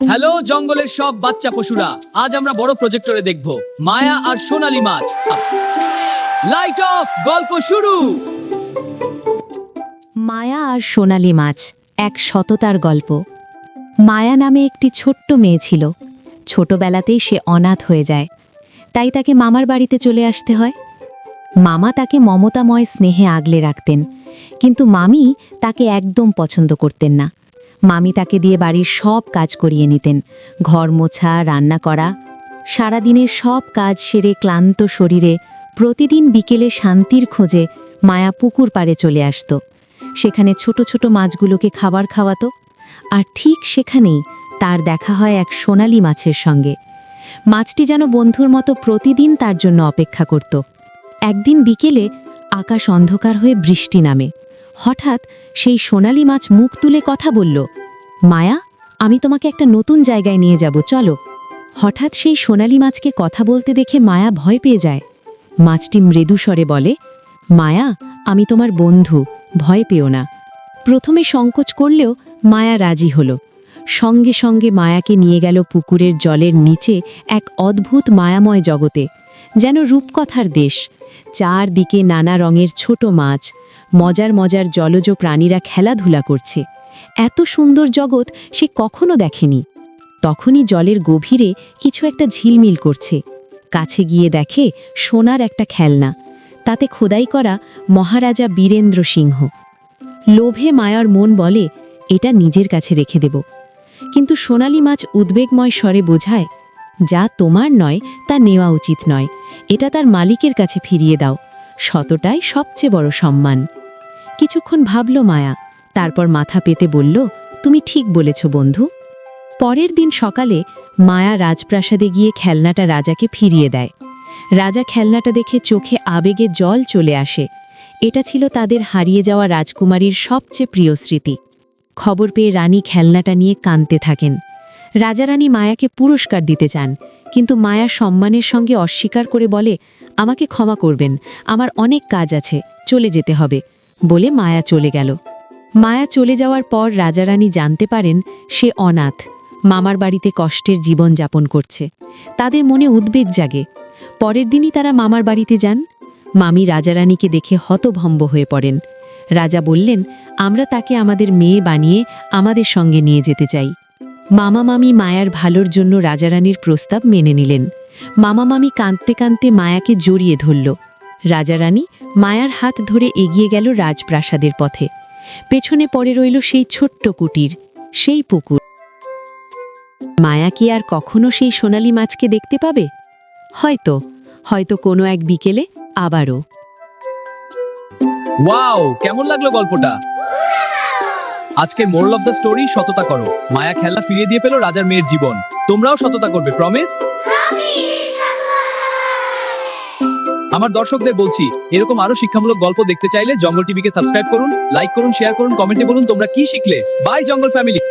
Hello জঙ্গলের সব বাচ্চা পশুরা, আজ আমরা বড় প্রজেক্টরে দেখব মায়া আর সোনালী মাছ। লাইট অফ, গল্প শুরু। মায়া আর সোনালী মাছ, এক সততার গল্প। মায়া নামে একটি ছোট্ট মেয়ে ছিল। ছোটবেলাতেই সে অনাথ হয়ে যায়, তাই তাকে মামার বাড়িতে চলে আসতে হয়। মামা তাকে মমতাময় স্নেহে আগলে রাখতেন, কিন্তু মামি তাকে একদম পছন্দ করতেন না। মামি তাকে দিয়ে বাড়ির সব কাজ করিয়ে নিতেন, ঘর মোছা, রান্না করা। সারাদিনের সব কাজ সেরে ক্লান্ত শরীরে প্রতিদিন বিকেলে শান্তির খোঁজে মায়া পুকুর পাড়ে চলে আসত। সেখানে ছোট ছোট মাছগুলোকে খাবার খাওয়াতো। আর ঠিক সেখানেই তার দেখা হয় এক সোনালী মাছের সঙ্গে। মাছটি যেন বন্ধুর মতো প্রতিদিন তার জন্য অপেক্ষা করত। একদিন বিকেলে আকাশ অন্ধকার হয়ে বৃষ্টি নামে। হঠাৎ সেই সোনালী মাছ মুখ তুলে কথা বলল, মায়া, আমি তোমাকে একটা নতুন জায়গায় নিয়ে যাব, চলো। হঠাৎ সেই সোনালী মাছকে কথা বলতে দেখে মায়া ভয় পেয়ে যায়। মাছটি মৃদু স্বরে বলে, মায়া, আমি তোমার বন্ধু, ভয় পেও না। প্রথমে সংকোচ করলেও মায়া রাজি হল। সঙ্গে সঙ্গে মায়াকে নিয়ে গেল পুকুরের জলের নিচে এক অদ্ভুত মায়াময় জগতে, যেন রূপকথার দেশ। চারদিকে নানা রঙের ছোট মাছ, মজার মজার জলজ প্রাণীরা খেলাধুলা করছে। এত সুন্দর জগৎ সে কখনো দেখেনি। তখনই জলের গভীরে কিছু একটা ঝিলমিল করছে। কাছে গিয়ে দেখে সোনার একটা খেলনা, তাতে খোদাই করা মহারাজা বীরেন্দ্র সিংহ। লোভে মায়ার মন বলে, এটা নিজের কাছে রেখে দেব। কিন্তু সোনালী মাছ উদ্বেগময় স্বরে বোঝায়, যা তোমার নয় তা নেওয়া উচিত নয়, এটা তার মালিকের কাছে ফিরিয়ে দাও। সততাই সবচেয়ে বড় সম্মান। কিছুক্ষণ ভাবল মায়া, তারপর মাথা পেতে বলল, তুমি ঠিক বলেছ বন্ধু। পরের দিন সকালে মায়া রাজপ্রাসাদে গিয়ে খেলনাটা রাজাকে ফিরিয়ে দেয়। রাজা খেলনাটা দেখে চোখে আবেগে জল চলে আসে। এটা ছিল তাদের হারিয়ে যাওয়া রাজকুমারীর সবচেয়ে প্রিয় স্মৃতি। খবর পেয়ে রানী খেলনাটা নিয়ে কাঁদতে থাকেন। রাজারানী মায়াকে পুরস্কার দিতে চান, কিন্তু মায়া সম্মানের সঙ্গে অস্বীকার করে বলে, আমাকে ক্ষমা করবেন, আমার অনেক কাজ আছে, চলে যেতে হবে, বলে মায়া চলে গেল। মায়া চলে যাওয়ার পর রাজারানী জানতে পারেন সে অনাথ, মামার বাড়িতে কষ্টের জীবন যাপন করছে। তাদের মনে উদ্বেগ জাগে। পরের দিনই তারা মামার বাড়িতে যান। মামি রাজারানীকে দেখে হতভম্ব হয়ে পড়েন। রাজা বললেন, আমরা তাকে আমাদের মেয়ে বানিয়ে আমাদের সঙ্গে নিয়ে যেতে চাই। মামা মামি মায়ার ভালোর জন্য রাজারানীর প্রস্তাব মেনে নিলেন। মামা মামি কাঁদতে কাঁদতে মায়াকে জড়িয়ে ধরল। রাজারানী মায়ার হাত ধরে এগিয়ে গেল রাজপ্রাসাদের পথে। পেছনে পড়ে রইল সেই ছোট্ট কুটির, সেই পুকুর। মায়া কি আর কখনো সেই সোনালী মাছকে দেখতে পাবে? হয়তো হয়তো কোনো এক বিকেলে আবারও। ওয়াও, কেমন লাগলো গল্পটা? আজকের মোরাল অফ দ্য স্টোরি, সততা করো। মায়া খেলনা ফিরিয়ে দিয়ে পেল রাজার মেয়ের জীবন। তোমরাও সততা করবে, প্রমিস? আমার দর্শকদের বলছি, এরকম আরো শিক্ষামূলক গল্প দেখতে চাইলে জঙ্গল টিভিকে সাবস্ক্রাইব করুন, লাইক করুন, শেয়ার করুন, কমেন্টে বলুন তোমরা কি শিখলে। বাই জঙ্গল ফ্যামিলি।